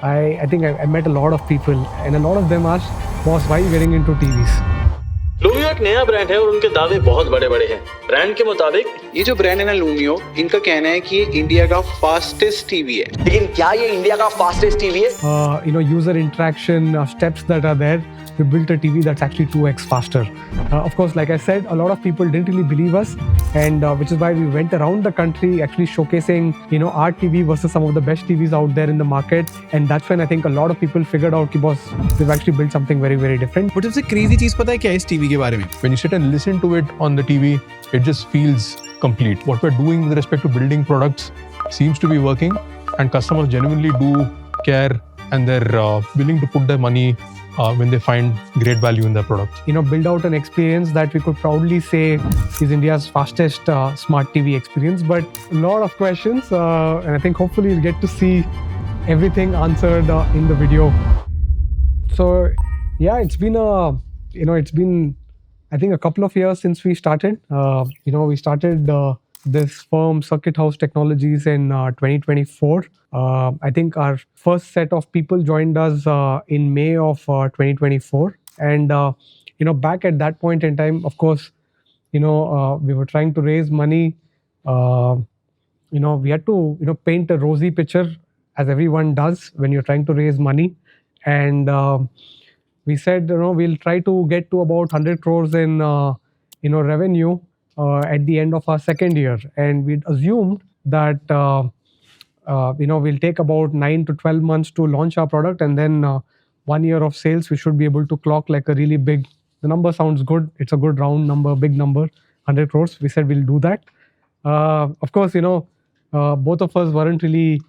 I think I met a lot of people and a lot of them asked, boss, why are you getting into TVs? लूमियो एक नया brand है और उनके दावे बहुत बड़े बड़े हैं। ब्रांड के मुताबिक ये जो ब्रांड है ना लूमियो, इनका कहना है कि ये इंडिया का फास्टेस्ट टीवी है। लेकिन क्या ये इंडिया का फास्टेस्ट टीवी है? User interaction steps that are there, we built a TV that's actually 2x faster. Of course, like I said, a lot of people didn't really believe us, and which is why we went around the country actually showcasing, our TV versus some of the best TVs out there in the market. And that's when I think a lot of people figured out कि boss, we've actually built something very, very different. But सबसे crazy चीज पता है क्या है इस TV के बारे में? When you sit and listen to it on the TV, it just feels complete. What we're doing with respect to building products seems to be working, and customers genuinely do care, and they're willing to put their money when they find great value in their product. Build out an experience that we could proudly say is India's fastest smart TV experience. But a lot of questions, and I think hopefully you'll get to see everything answered in the video. So yeah, it's been I think a couple of years since we started. We started this firm, Circuit House Technologies, in 2024. I think our first set of people joined us in May of 2024. And, back at that point in time, of course, we were trying to raise money. We had to, paint a rosy picture, as everyone does when you're trying to raise money. And we said, we'll try to get to about 100 crores in, revenue at the end of our second year. And we'd assumed that, we'll take about 9 to 12 months to launch our product. And then 1 year of sales, we should be able to clock like a really big, the number sounds good. It's a good round number, big number, 100 crores. We said we'll do that. Of course, both of us weren't really,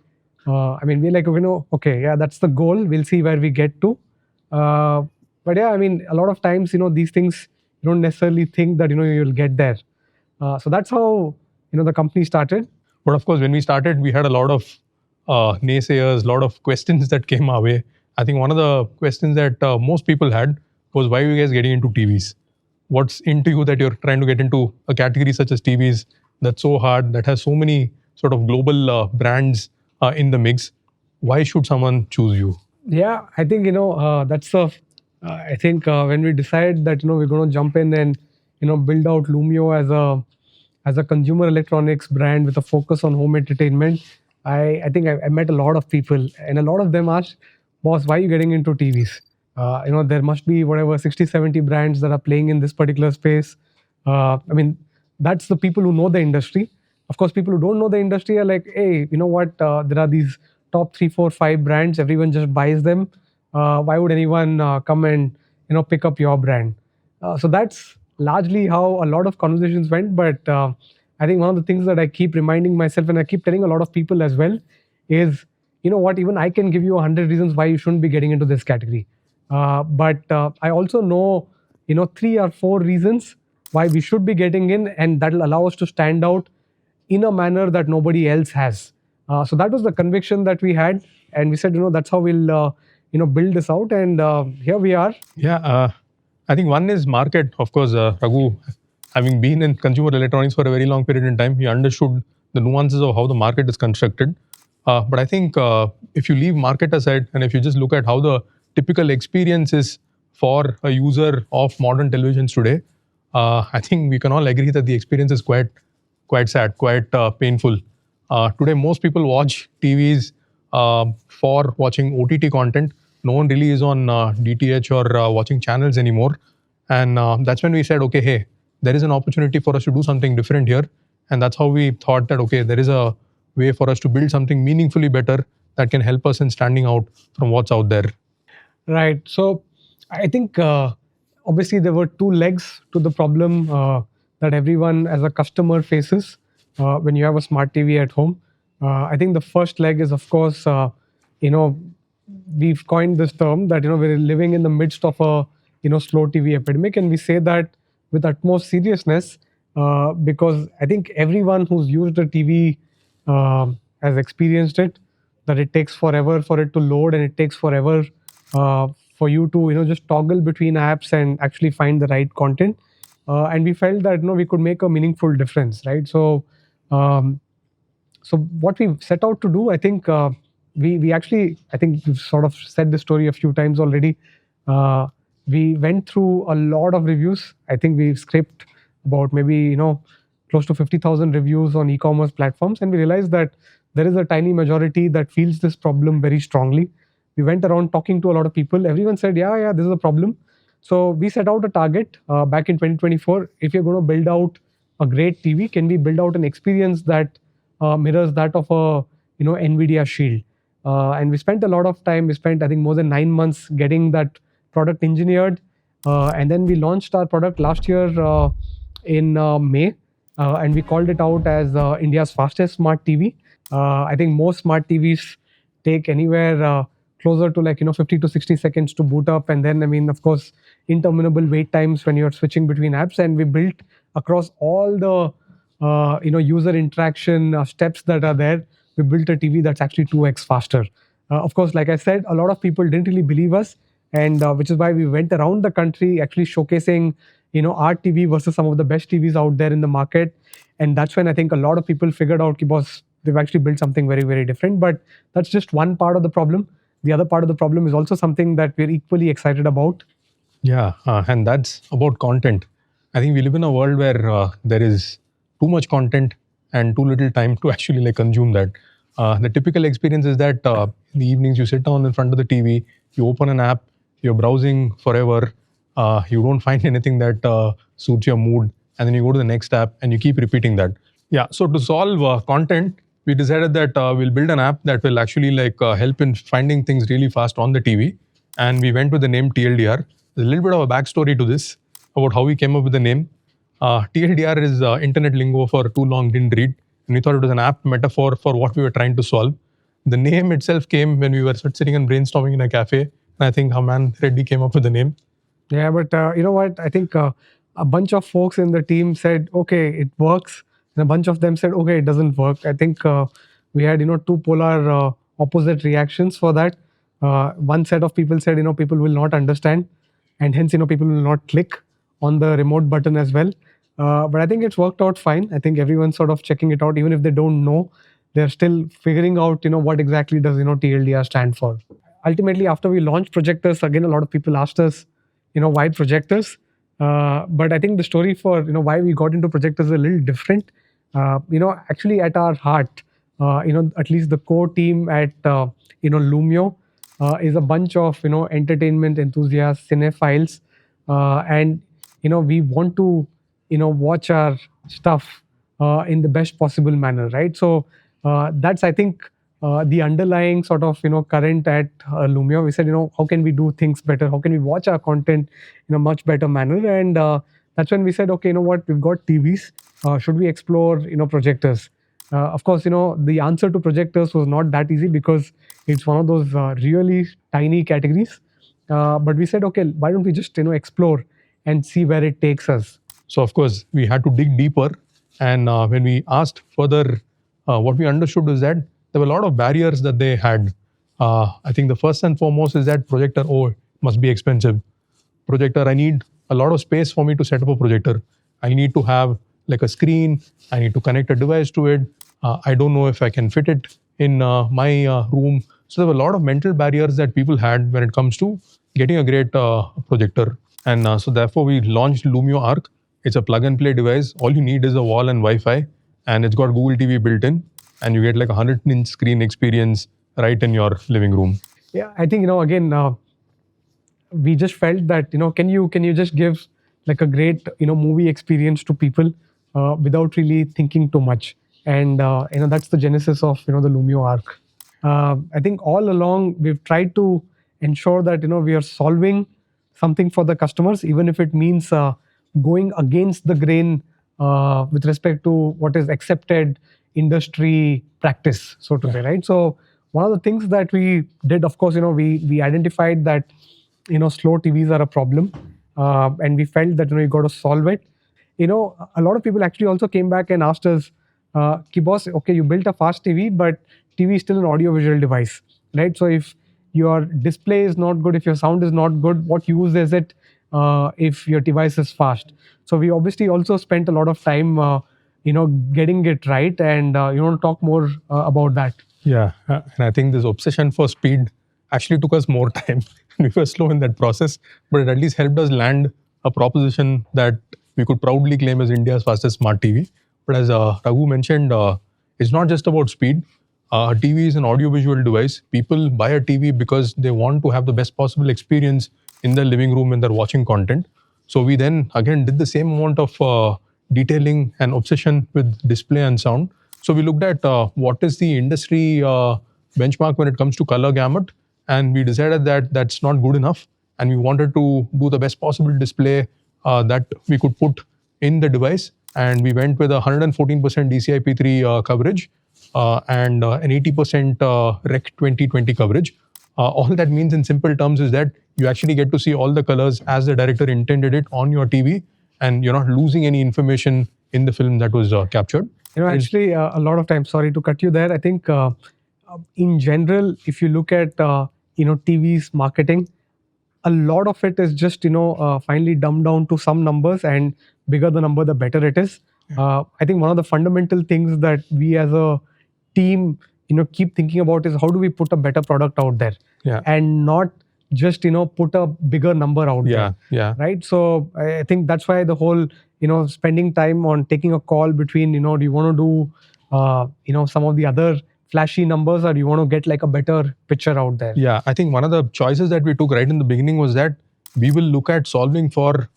we're like, okay, yeah, that's the goal. We'll see where we get to. But yeah, a lot of times, these things, you don't necessarily think that, you'll get there. So that's how, the company started. But of course, when we started, we had a lot of naysayers, a lot of questions that came our way. I think one of the questions that most people had was, why are you guys getting into TVs? What's into you that you're trying to get into a category such as TVs that's so hard, that has so many sort of global brands in the mix? Why should someone choose you? Yeah, I think, that's I think when we decide that, we're going to jump in and, build out Lumio as a consumer electronics brand with a focus on home entertainment, I think I met a lot of people, and a lot of them asked, boss, why are you getting into TVs? There must be whatever 60, 70 brands that are playing in this particular space. That's the people who know the industry. Of course, people who don't know the industry are like, hey, you know what? There are these top 3, 4, 5 brands. Everyone just buys them. Why would anyone come and pick up your brand? So that's largely how a lot of conversations went. But I think one of the things that I keep reminding myself, and I keep telling a lot of people as well, is even I can give you 100 reasons why you shouldn't be getting into this category. But I also know 3 or 4 reasons why we should be getting in, and that'll allow us to stand out in a manner that nobody else has. So that was the conviction that we had, and we said, that's how we'll build this out, and here we are. Yeah, I think one is market. Of course, Raghu, having been in consumer electronics for a very long period in time, he understood the nuances of how the market is constructed. But I think if you leave market aside, and if you just look at how the typical experience is for a user of modern televisions today, I think we can all agree that the experience is quite sad, quite painful. Today, most people watch TVs for watching OTT content. No one really is on DTH or watching channels anymore. And that's when we said, okay, hey, there is an opportunity for us to do something different here. And that's how we thought that, okay, there is a way for us to build something meaningfully better that can help us in standing out from what's out there. Right. So I think obviously there were 2 legs to the problem that everyone as a customer faces when you have a smart TV at home. I think the first leg is, of course, we've coined this term that, we're living in the midst of a, slow TV epidemic. And we say that with utmost seriousness because I think everyone who's used a TV has experienced it, that it takes forever for it to load, and it takes forever for you to, just toggle between apps and actually find the right content. And we felt that, we could make a meaningful difference, right? So what we set out to do, I think, we actually, I think we've sort of said this story a few times already. We went through a lot of reviews. I think we scraped about maybe close to 50,000 reviews on e-commerce platforms, and we realized that there is a tiny majority that feels this problem very strongly. We went around talking to a lot of people. Everyone said, yeah, this is a problem. So we set out a target back in 2024. If you're going to build out a great TV, can we build out an experience that mirrors that of a NVIDIA Shield? And we spent a lot of time. We spent, I think, more than 9 months getting that product engineered, and then we launched our product last year in May, and we called it out as India's fastest smart TV. I think most smart TVs take anywhere closer to 50 to 60 seconds to boot up, and then of course interminable wait times when you're switching between apps. And we built across all the user interaction steps that are there. We built a TV that's actually 2x faster. Of course, like I said, a lot of people didn't really believe us, and which is why we went around the country actually showcasing our TV versus some of the best TVs out there in the market. And that's when I think a lot of people figured out, boss, they've actually built something very, very different. But that's just one part of the problem. The other part of the problem is also something that we're equally excited about. Yeah, and that's about content. I think we live in a world where there is too much content and too little time to actually consume that. The typical experience is that in the evenings you sit down in front of the TV, you open an app, you're browsing forever, you don't find anything that suits your mood, and then you go to the next app and you keep repeating that. Yeah, so to solve content, we decided that we'll build an app that will actually help in finding things really fast on the TV. And we went with the name TLDR. There's a little bit of a backstory to this about how we came up with the name. TLDR is internet lingo for too long didn't read. And we thought it was an apt metaphor for what we were trying to solve. The name itself came when we were sitting and brainstorming in a cafe. And I think our man Reddy came up with the name. Yeah, but you know what? I think a bunch of folks in the team said, okay, it works. And a bunch of them said, okay, it doesn't work. I think we had, two polar opposite reactions for that. One set of people said, people will not understand. And hence, people will not click on the remote button as well. But I think it's worked out fine. I think everyone's sort of checking it out. Even if they don't know, they're still figuring out, what exactly does, TLDR stand for. Ultimately, after we launched Projectors, again, a lot of people asked us, why Projectors? But I think the story for, why we got into Projectors is a little different. Actually at our heart, at least the core team at, Lumio is a bunch of, entertainment enthusiasts, cinephiles. And, we want to, watch our stuff in the best possible manner, right? So that's, I think, the underlying sort of, current at Lumio. We said, how can we do things better? How can we watch our content in a much better manner? And that's when we said, okay, what? We've got TVs. Should we explore, projectors? Of course, the answer to projectors was not that easy because it's one of those really tiny categories. But we said, okay, why don't we just, explore and see where it takes us? So, of course, we had to dig deeper. And when we asked further, what we understood was that there were a lot of barriers that they had. I think the first and foremost is that projector, it must be expensive. Projector, I need a lot of space for me to set up a projector. I need to have a screen. I need to connect a device to it. I don't know if I can fit it in my room. So there were a lot of mental barriers that people had when it comes to getting a great projector. And so therefore we launched Lumio Arc. It's a plug and play device. All you need is a wall and Wi-Fi, and it's got Google TV built in, and you get 100-inch screen experience right in your living room. Yeah, I think, again, we just felt that, can you just give a great, movie experience to people without really thinking too much. And, that's the genesis of, the Lumio Arc. I think all along we've tried to ensure that, we are solving something for the customers, even if it means going against the grain with respect to what is accepted industry practice, so to say, right? So one of the things that we did, of course, we identified that, slow TVs are a problem, and we felt that, you got to solve it. A lot of people actually also came back and asked us, Ki boss, okay, you built a fast TV, but TV is still an audio-visual device, right? So if your display is not good, if your sound is not good, what use is it if your device is fast? So we obviously also spent a lot of time, getting it right, and you want to talk more about that? Yeah, and I think this obsession for speed actually took us more time. We were slow in that process, but it at least helped us land a proposition that we could proudly claim as India's fastest smart TV. But as Raghu mentioned, it's not just about speed. A TV is an audiovisual device. People buy a TV because they want to have the best possible experience in their living room when they're watching content. So we then again did the same amount of detailing and obsession with display and sound. So we looked at what is the industry benchmark when it comes to color gamut, and we decided that that's not good enough, and we wanted to do the best possible display that we could put in the device. And we went with a 114% DCI-P3 coverage and an 80% Rec 2020 coverage. All that means in simple terms is that you actually get to see all the colors as the director intended it on your TV, and you're not losing any information in the film that was captured. Actually, a lot of times, sorry to cut you there, I think in general, if you look at, TV's marketing, a lot of it is just, finally dumbed down to some numbers, and bigger the number, the better it is. I think one of the fundamental things that we as a team, keep thinking about is how do we put a better product out there, and not just, put a bigger number out there. Right. So I think that's why the whole, spending time on taking a call between, do you want to do, some of the other flashy numbers, or do you want to get like a better picture out there? Yeah, I think one of the choices that we took right in the beginning was that we will look at solving for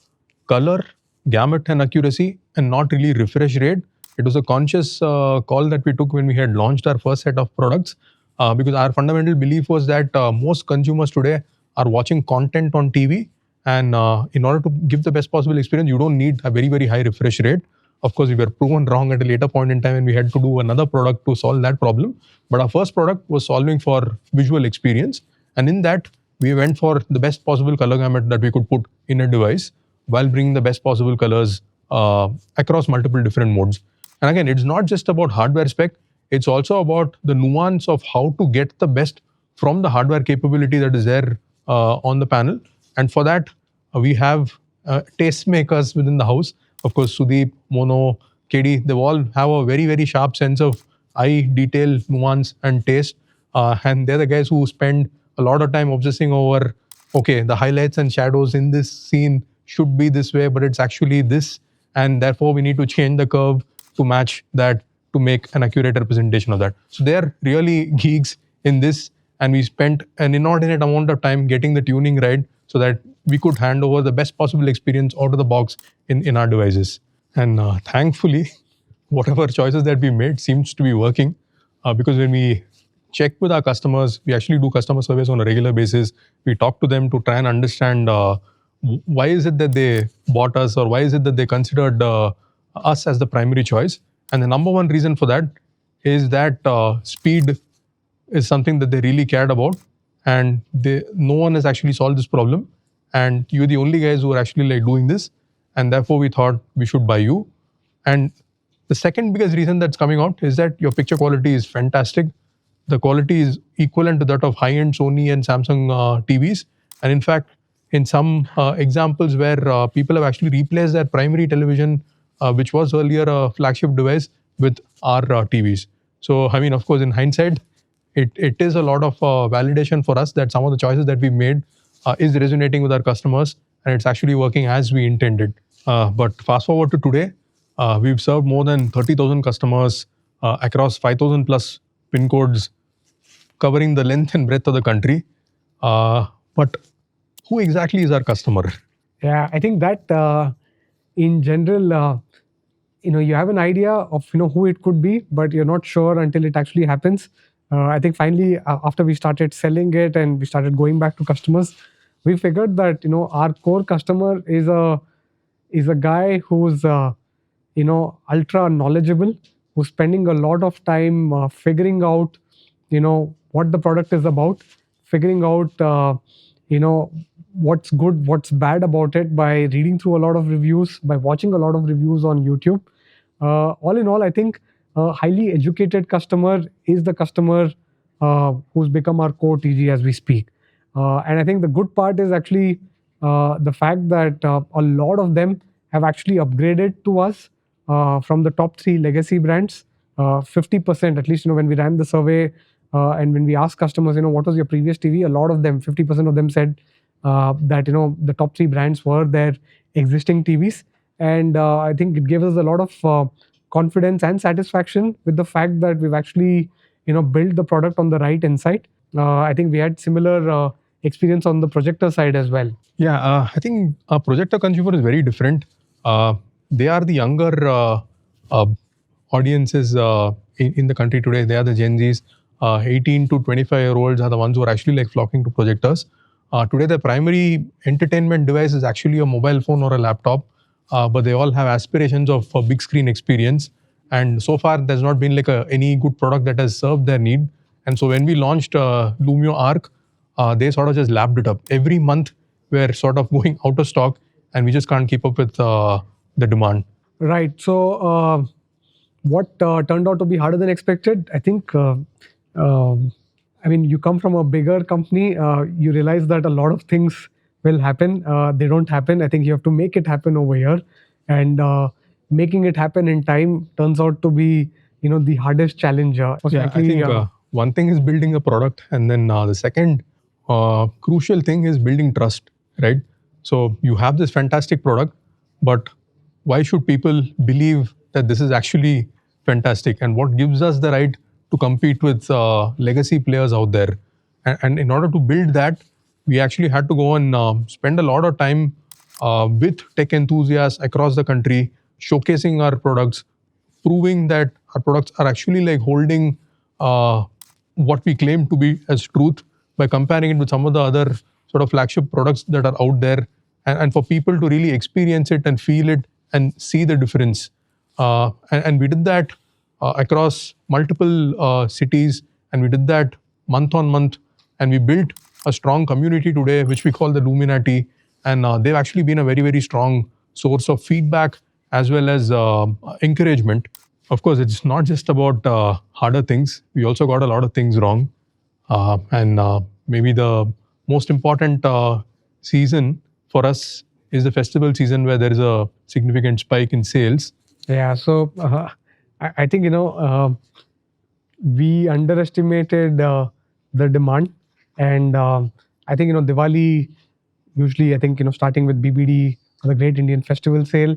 color, gamut and accuracy, and not really refresh rate. It was a conscious call that we took when we had launched our first set of products, because our fundamental belief was that most consumers today are watching content on TV, and in order to give the best possible experience, you don't need a very, very high refresh rate. Of course, we were proven wrong at a later point in time, and we had to do another product to solve that problem. But our first product was solving for visual experience, and in that, we went for the best possible color gamut that we could put in a device while bringing the best possible colors across multiple different modes. And again, it's not just about hardware spec, it's also about the nuance of how to get the best from the hardware capability that is there on the panel. And for that, we have tastemakers within the house. Of course, Sudeep, Mono, KD, they all have a very, very sharp sense of eye detail, nuance, and taste. And they're the guys who spend a lot of time obsessing over, okay, the highlights and shadows in this scene should be this way, but it's actually this. And therefore, we need to change the curve to match that to make an accurate representation of that. So they're really geeks in this. And we spent an inordinate amount of time getting the tuning right so that we could hand over the best possible experience out of the box in our devices. And thankfully, whatever choices that we made seems to be working, because when we check with our customers, we actually do customer surveys on a regular basis. We talk to them to try and understand why is it that they bought us, or why is it that they considered us as the primary choice. And the number one reason for that is that speed is something that they really cared about, and no one has actually solved this problem, and you're the only guys who are actually like doing this, and therefore we thought we should buy you. And the second biggest reason that's coming out is that your picture quality is fantastic. The quality is equivalent to that of high-end Sony and Samsung TVs, and in fact, in some examples where people have actually replaced their primary television, which was earlier a flagship device, with our TVs. So, I mean, of course, in hindsight, it is a lot of validation for us that some of the choices that we made is resonating with our customers, and it's actually working as we intended. But fast forward to today, we've served more than 30,000 customers across 5,000 plus PIN codes, covering the length and breadth of the country. But who exactly is our customer? Yeah, I think that in general, you have an idea of who it could be, but you're not sure until it actually happens. I think finally, after we started selling it and we started going back to customers, we figured that our core customer is a guy who's ultra knowledgeable, who's spending a lot of time figuring out what the product is about, figuring out what's good, what's bad about it by reading through a lot of reviews, by watching a lot of reviews on YouTube. All in all, I think a highly educated customer is the customer who's become our core TG as we speak. And I think the good part is actually the fact that a lot of them have actually upgraded to us from the top 3 legacy brands. 50%, at least when we ran the survey, And when we asked customers, what was your previous TV, a lot of them, 50% of them said that the top 3 brands were their existing TVs. And I think it gave us a lot of confidence and satisfaction with the fact that we've actually built the product on the right insight. I think we had similar experience on the projector side as well. Yeah, I think a projector consumer is very different. They are the younger uh, audiences in the country today. They are the Gen Zs. 18 to 25-year-olds are the ones who are actually like flocking to projectors. Today, the primary entertainment device is actually a mobile phone or a laptop, but they all have aspirations of a big screen experience. And so far, there's not been like any good product that has served their need. And so when we launched Lumio Arc, they sort of just lapped it up. Every month, we're sort of going out of stock, and we just can't keep up with the demand. Right. So, what turned out to be harder than expected? I think, you come from a bigger company, you realize that a lot of things will happen. They don't happen. I think you have to make it happen over here. And making it happen in time turns out to be, the hardest challenge. Yeah, I think one thing is building a product, and then the second crucial thing is building trust, right? So you have this fantastic product, but why should people believe that this is actually fantastic? And what gives us the right to compete with legacy players out there? And in order to build that, we actually had to go and spend a lot of time with tech enthusiasts across the country, showcasing our products, proving that our products are actually like holding what we claim to be as truth by comparing it with some of the other sort of flagship products that are out there, and for people to really experience it and feel it and see the difference. And we did that across multiple cities, and we did that month on month, and we built a strong community today, which we call the Luminati, and they've actually been a very, very strong source of feedback as well as encouragement. Of course, it's not just about harder things. We also got a lot of things wrong. And maybe the most important season for us is the festival season, where there is a significant spike in sales. Yeah, so I think, we underestimated the demand. And I think, Diwali, usually, I think, starting with BBD, the Great Indian Festival Sale,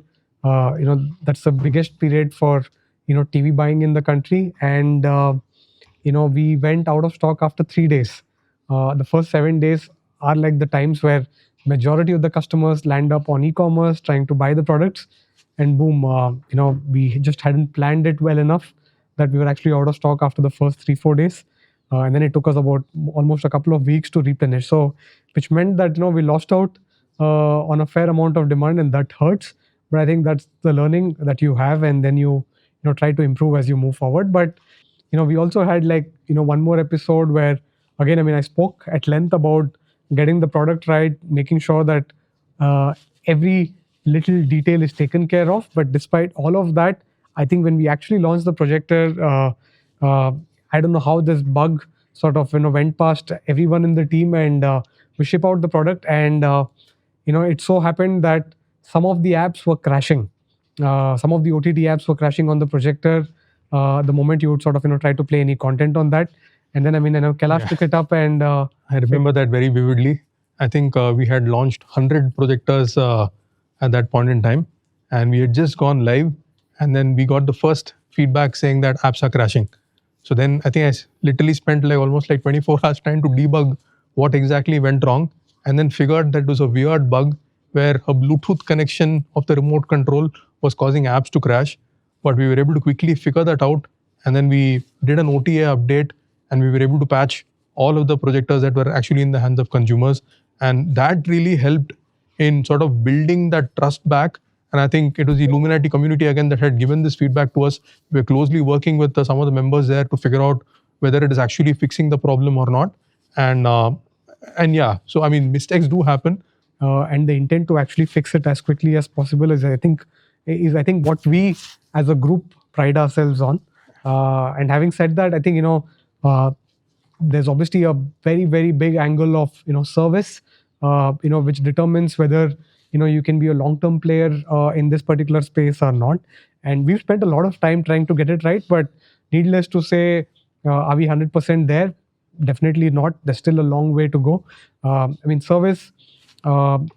that's the biggest period for, TV buying in the country. And, we went out of stock after 3 days. The first 7 days are like the times where majority of the customers land up on e-commerce trying to buy the products. And boom, we just hadn't planned it well enough that we were actually out of stock after the first 3-4 days. And then it took us about almost a couple of weeks to replenish. So, which meant that, we lost out on a fair amount of demand, and that hurts. But I think that's the learning that you have, and then you try to improve as you move forward. But, we also had like, one more episode where, again, I spoke at length about getting the product right, making sure that every little detail is taken care of. But despite all of that, I think when we actually launched the projector, I don't know how this bug sort of went past everyone in the team, and we ship out the product, and it so happened that some of the apps were crashing. Some of the OTT apps were crashing on the projector the moment you would sort of try to play any content on that. And then Kailash took it up, and I remember that very vividly. I think we had launched 100 projectors at that point in time, and we had just gone live, and then we got the first feedback saying that apps are crashing. So then I think I literally spent like almost like 24 hours trying to debug what exactly went wrong, and then figured that it was a weird bug where a Bluetooth connection of the remote control was causing apps to crash. But we were able to quickly figure that out, and then we did an OTA update, and we were able to patch all of the projectors that were actually in the hands of consumers. And that really helped in sort of building that trust back. And I think it was the Illuminati community again that had given this feedback to us. We're closely working with some of the members there to figure out whether it is actually fixing the problem or not. And yeah, so mistakes do happen. And the intent to actually fix it as quickly as possible is I think what we as a group pride ourselves on. And having said that, I think there's obviously a very, very big angle of service, which determines whether you can be a long-term player in this particular space or not. And we've spent a lot of time trying to get it right, but needless to say, Are we 100% there? Definitely not. There's still a long way to go. Service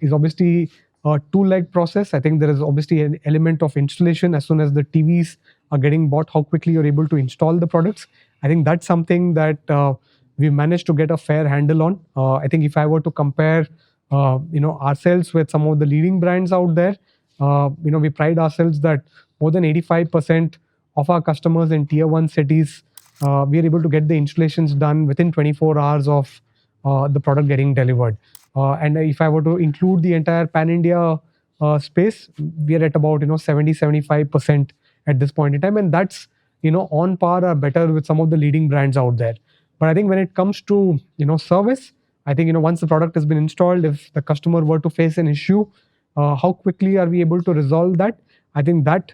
is obviously a two-leg process. I think there is obviously an element of installation as soon as the TVs are getting bought, how quickly you're able to install the products. I think that's something that we managed to get a fair handle on. I think if I were to compare, ourselves with some of the leading brands out there, we pride ourselves that more than 85% of our customers in tier 1 cities, we are able to get the installations done within 24 hours of the product getting delivered. And if I were to include the entire pan-India space, we are at about 70-75% at this point in time, and that's on par or better with some of the leading brands out there. But I think when it comes to service, I think once the product has been installed, if the customer were to face an issue, how quickly are we able to resolve that? I think that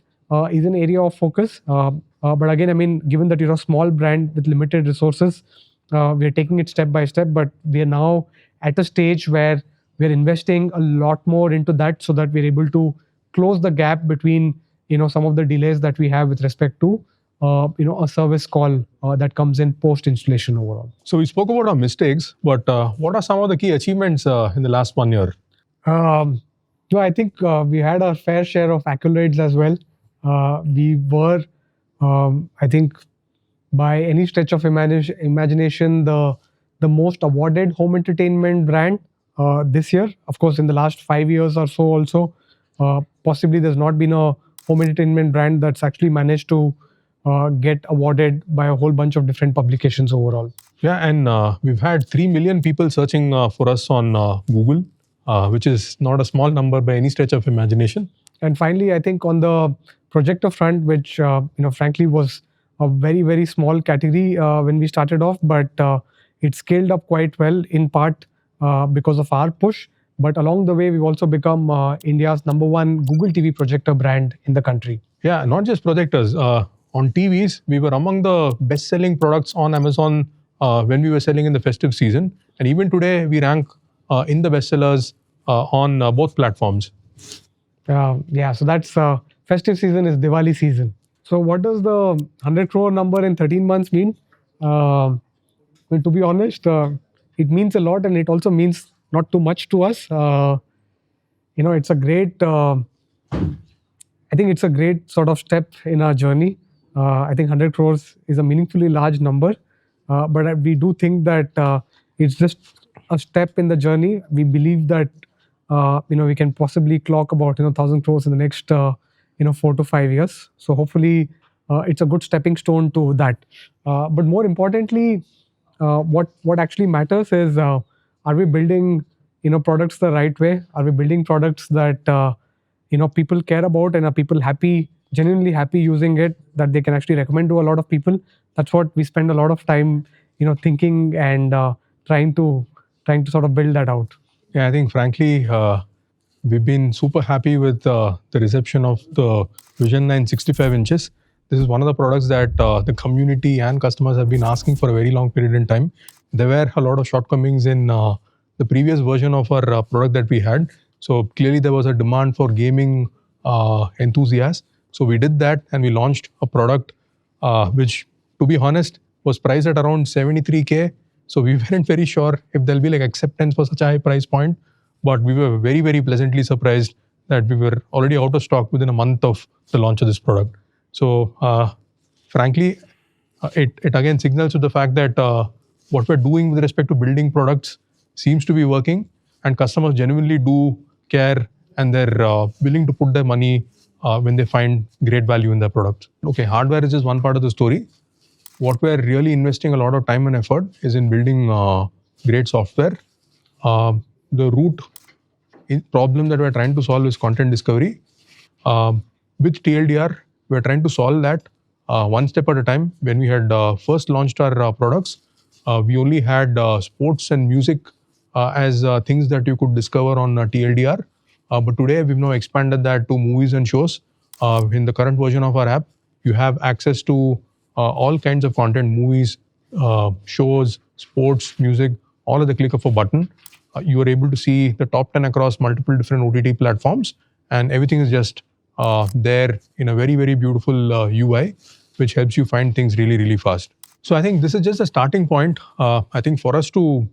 is an area of focus. But again, given that you're a small brand with limited resources, we are taking it step by step. But we are now at a stage where we're investing a lot more into that, so that we're able to close the gap between some of the delays that we have with respect to a service call that comes in post installation overall. So we spoke about our mistakes, but what are some of the key achievements in the last 1 year? I think we had our fair share of accolades as well. We were, I think, by any stretch of imagination, the most awarded home entertainment brand this year. Of course, in the last 5 years or so also, possibly there's not been a home entertainment brand that's actually managed to get awarded by a whole bunch of different publications overall. Yeah, and we've had 3 million people searching for us on Google, which is not a small number by any stretch of imagination. And finally, I think on the projector front, which frankly was a very, very small category when we started off, but it scaled up quite well, in part because of our push. But along the way, we've also become India's #1 Google TV projector brand in the country. Yeah, not just projectors. On TVs, we were among the best-selling products on Amazon when we were selling in the festive season. And even today, we rank in the bestsellers on both platforms. So that's festive season is Diwali season. So what does the 100 crore number in 13 months mean? To be honest, it means a lot, and it also means not too much to us. It's a great, I think it's a great sort of step in our journey. I think 100 crores is a meaningfully large number, but we do think that it's just a step in the journey. We believe that we can possibly clock about 1,000 crores in the next 4 to 5 years. So hopefully it's a good stepping stone to that. But more importantly, what actually matters is, are we building products the right way? Are we building products that people care about, and are people happy, genuinely happy using it, that they can actually recommend to a lot of people? That's what we spend a lot of time thinking and trying to sort of build that out. Yeah, I think frankly, we've been super happy with the reception of the Vision 9 65 inches. This is one of the products that the community and customers have been asking for a very long period in time. There were a lot of shortcomings in the previous version of our product that we had. So clearly there was a demand for gaming enthusiasts. So we did that, and we launched a product which, to be honest, was priced at around 73K. So we weren't very sure if there'll be like acceptance for such a high price point. But we were very, very pleasantly surprised that we were already out of stock within a month of the launch of this product. So frankly, it again signals to the fact that what we're doing with respect to building products seems to be working, and customers genuinely do care, and they're willing to put their money when they find great value in their product. Okay, hardware is just one part of the story. What we're really investing a lot of time and effort is in building great software. The root problem that we're trying to solve is content discovery. With TLDR, we're trying to solve that one step at a time. When we had first launched our products, we only had sports and music as things that you could discover on TLDR. But today, we've now expanded that to movies and shows. In the current version of our app, you have access to all kinds of content, movies, shows, sports, music, all at the click of a button. You are able to see the top 10 across multiple different OTT platforms, and everything is just there in a very, very beautiful UI, which helps you find things really, really fast. So I think this is just a starting point. I think for us to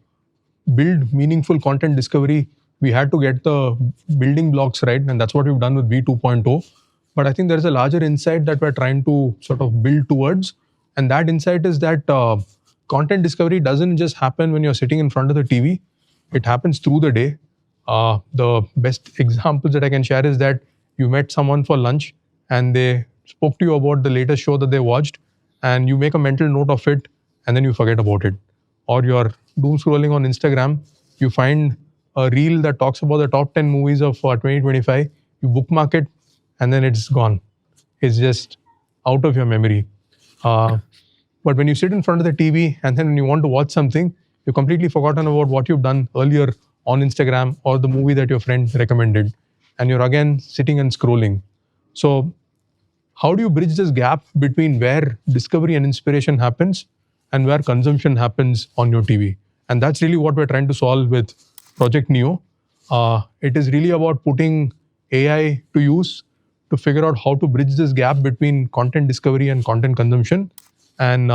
build meaningful content discovery, we had to get the building blocks right, and that's what we've done with V 2.0. But I think there is a larger insight that we're trying to sort of build towards, and that insight is that content discovery doesn't just happen when you're sitting in front of the TV. It happens through the day. The best examples that I can share is that you met someone for lunch and they spoke to you about the latest show that they watched, and you make a mental note of it and then you forget about it. Or you're doom scrolling on Instagram, you find a reel that talks about the top 10 movies of 2025, you bookmark it, and then it's gone. It's just out of your memory. But when you sit in front of the TV and then when you want to watch something, you've completely forgotten about what you've done earlier on Instagram or the movie that your friend recommended. And you're again sitting and scrolling. So how do you bridge this gap between where discovery and inspiration happens and where consumption happens on your TV? And that's really what we're trying to solve with Project Neo. It is really about putting AI to use to figure out how to bridge this gap between content discovery and content consumption. And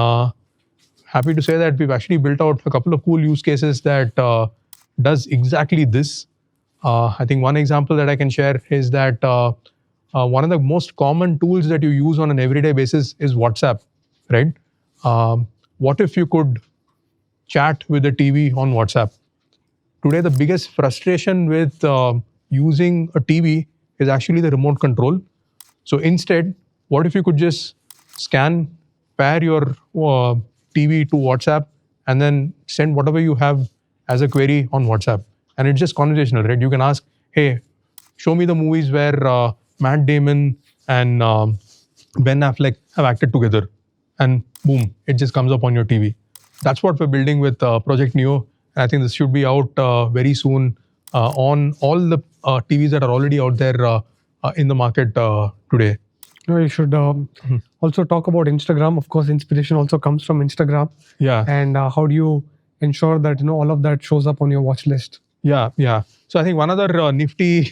happy to say that we've actually built out a couple of cool use cases that does exactly this. I think one example that I can share is that one of the most common tools that you use on an everyday basis is WhatsApp, right? What if you could chat with the TV on WhatsApp? Today, the biggest frustration with using a TV is actually the remote control. So instead, what if you could just pair your TV to WhatsApp and then send whatever you have as a query on WhatsApp? And it's just conversational, right? You can ask, hey, show me the movies where Matt Damon and Ben Affleck have acted together. And boom, it just comes up on your TV. That's what we're building with Project Neo. And I think this should be out very soon on all the TVs that are already out there in the market today. You should also talk about Instagram. Of course, inspiration also comes from Instagram. Yeah. And how do you ensure that all of that shows up on your watch list? Yeah. So I think one other nifty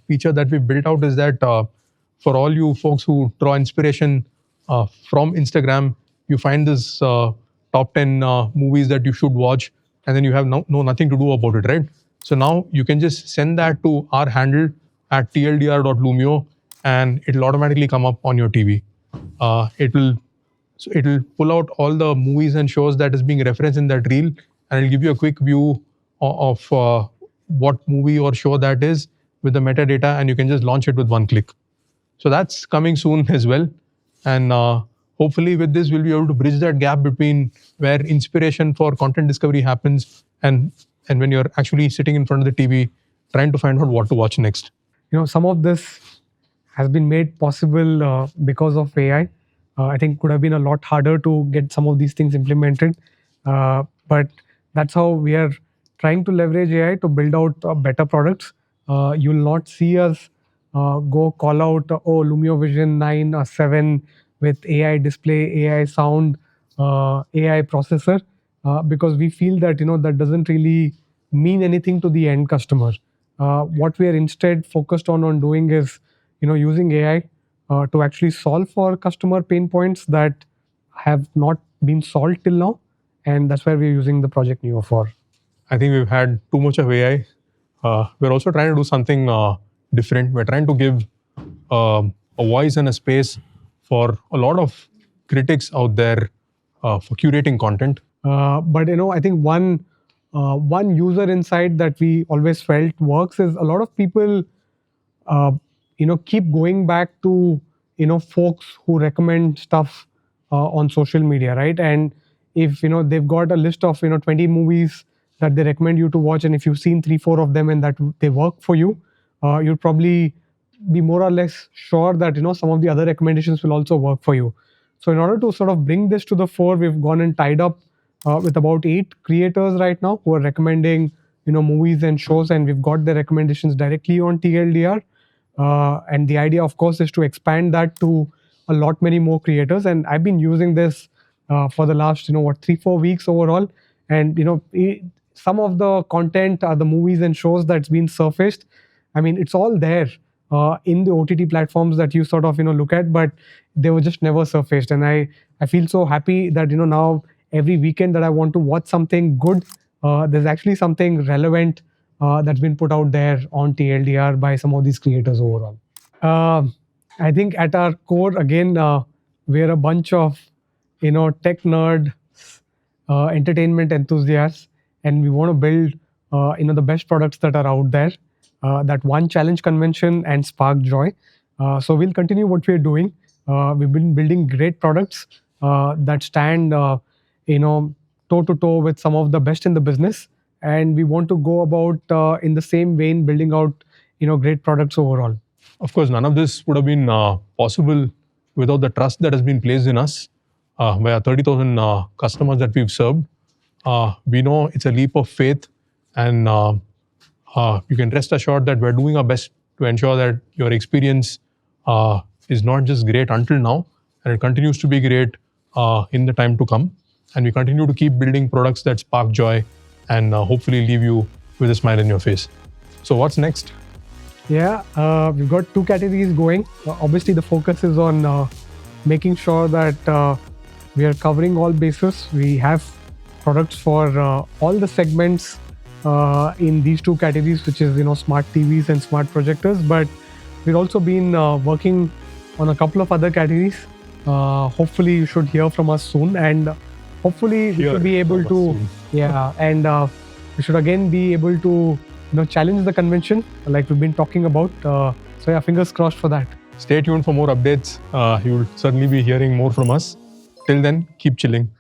feature that we built out is that for all you folks who draw inspiration from Instagram, you find this top 10 movies that you should watch, and then you have nothing to do about it, right? So now you can just send that to our handle at TLDR.Lumio, and it'll automatically come up on your TV. It'll pull out all the movies and shows that is being referenced in that reel, and it'll give you a quick view of what movie or show that is with the metadata, and you can just launch it with one click. So that's coming soon as well. And hopefully with this, we'll be able to bridge that gap between where inspiration for content discovery happens and when you're actually sitting in front of the TV trying to find out what to watch next. Some of this has been made possible because of AI. I think could have been a lot harder to get some of these things implemented. But that's how we are trying to leverage AI to build out better products. You'll not see us go call out, Lumio Vision 9 or 7 with AI display, AI sound, AI processor, because we feel that that doesn't really mean anything to the end customer. What we are instead focused on doing is using AI to actually solve for customer pain points that have not been solved till now, and that's where we're using the Project Neo for. I think we've had too much of AI. We're also trying to do something different. We're trying to give a voice and a space for a lot of critics out there for curating content. But I think one user insight that we always felt works is a lot of people keep going back to folks who recommend stuff on social media, right? And if they've got a list of 20 movies that they recommend you to watch, and if you've seen 3-4 of them and that they work for you, you'll probably be more or less sure that some of the other recommendations will also work for you. So in order to sort of bring this to the fore, we've gone and tied up with about 8 creators right now who are recommending movies and shows, and we've got their recommendations directly on TLDR. And the idea, of course, is to expand that to a lot many more creators. And I've been using this for the last 3-4 weeks overall. And some of the content, the movies and shows that's been surfaced, I mean, it's all there. in the OTT platforms that you sort of look at, but they were just never surfaced. And I feel so happy that now every weekend that I want to watch something good, there's actually something relevant that's been put out there on TLDR by some of these creators overall. I think at our core, again, we're a bunch of tech nerd, entertainment enthusiasts, and we want to build the best products that are out there that one challenge convention and spark joy. So we'll continue what we're doing. We've been building great products that stand toe to toe with some of the best in the business, and we want to go about in the same vein, building out great products overall. Of course, none of this would have been possible without the trust that has been placed in us by our 30,000 customers that we've served. We know it's a leap of faith, and you can rest assured that we're doing our best to ensure that your experience is not just great until now, and it continues to be great in the time to come. And we continue to keep building products that spark joy and hopefully leave you with a smile in your face. So what's next? Yeah, we've got two categories going. Obviously, the focus is on making sure that we are covering all bases. We have products for all the segments in these two categories, which is smart TVs and smart projectors. But we've also been working on a couple of other categories. Hopefully, you should hear from us soon, and hopefully we should be able to we should again be able to challenge the convention like we've been talking about. So yeah, fingers crossed for that. Stay tuned for more updates. You will certainly be hearing more from us. Till then, keep chilling.